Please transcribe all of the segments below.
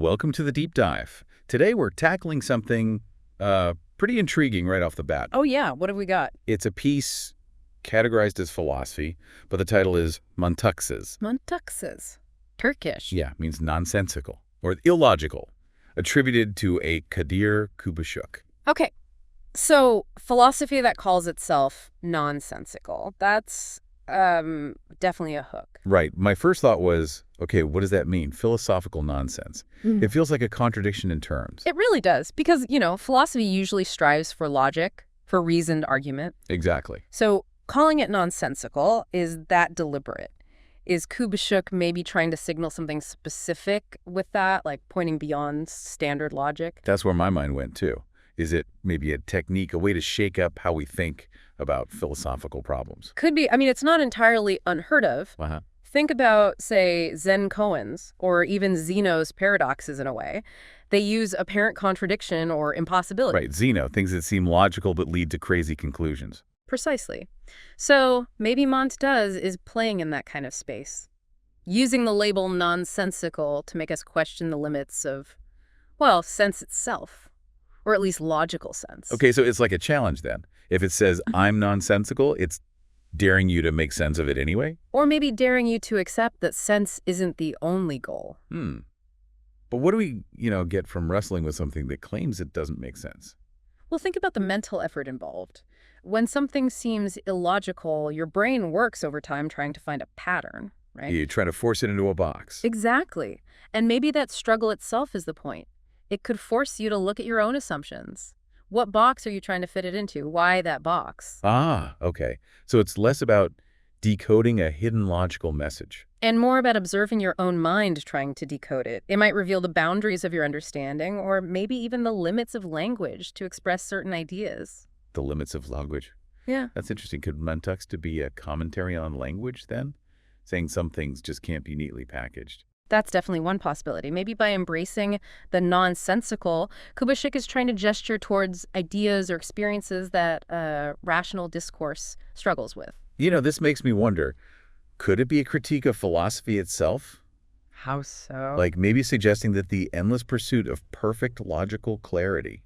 welcome to the deep dive. Today we're tackling something pretty intriguing right off the bat. Oh yeah, what have we got? It's a piece categorized as philosophy, but the title is Mantıksız. Mantıksız. Turkish. Yeah, it means nonsensical or illogical, attributed to a Kadir Kubuşuk. Okay, so philosophy that calls itself nonsensical. That's definitely a hook. Right. My first thought was, okay, what does that mean? Philosophical nonsense. It feels like a contradiction in terms. It really does, because, philosophy usually strives for logic, for reasoned argument. Exactly. So calling it nonsensical is that deliberate. Is Kubuşuk maybe trying to signal something specific with that, like pointing beyond standard logic? That's where my mind went, too. Is it maybe a technique, a way to shake up how we think about philosophical problems? Could be. I mean, it's not entirely unheard of. Uh-huh. Think about, say, Zen koans, or even Zeno's paradoxes in a way. They use apparent contradiction or impossibility. Right, Zeno, things that seem logical but lead to crazy conclusions. Precisely. So maybe Mont does is playing in that kind of space, using the label nonsensical to make us question the limits of, well, sense itself, or at least logical sense. Okay, so it's like a challenge then. If it says, I'm nonsensical, it's daring you to make sense of it anyway? Or maybe daring you to accept that sense isn't the only goal. But what do we, get from wrestling with something that claims it doesn't make sense? Well, think about the mental effort involved. When something seems illogical, your brain works over time trying to find a pattern, right? You try to force it into a box. Exactly. And maybe that struggle itself is the point. It could force you to look at your own assumptions. What box are you trying to fit it into? Why that box? Ah, okay. So it's less about decoding a hidden logical message. And more about observing your own mind trying to decode it. It might reveal the boundaries of your understanding, or maybe even the limits of language to express certain ideas. The limits of language. Yeah. That's interesting. Could Mantıksız be a commentary on language then? Saying some things just can't be neatly packaged. That's definitely one possibility. Maybe by embracing the nonsensical, Kubuşuk is trying to gesture towards ideas or experiences that rational discourse struggles with. This makes me wonder, could it be a critique of philosophy itself? How so? Like maybe suggesting that the endless pursuit of perfect logical clarity,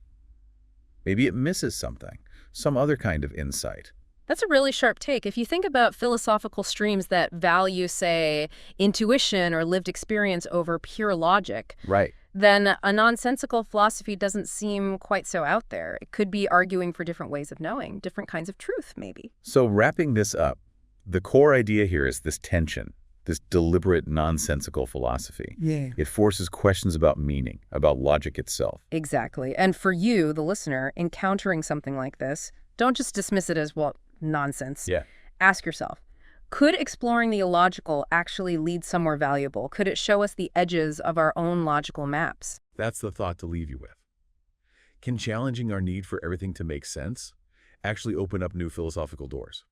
maybe it misses something, some other kind of insight. That's a really sharp take. If you think about philosophical streams that value, say, intuition or lived experience over pure logic, Right. then a nonsensical philosophy doesn't seem quite so out there. It could be arguing for different ways of knowing, different kinds of truth, maybe. So wrapping this up, the core idea here is this tension, this deliberate nonsensical philosophy. Yeah. It forces questions about meaning, about logic itself. Exactly. And for you, the listener, encountering something like this, don't just dismiss it as, well, nonsense. Yeah. Ask yourself, could exploring the illogical actually lead somewhere valuable? Could it show us the edges of our own logical maps? That's the thought to leave you with. Can challenging our need for everything to make sense actually open up new philosophical doors?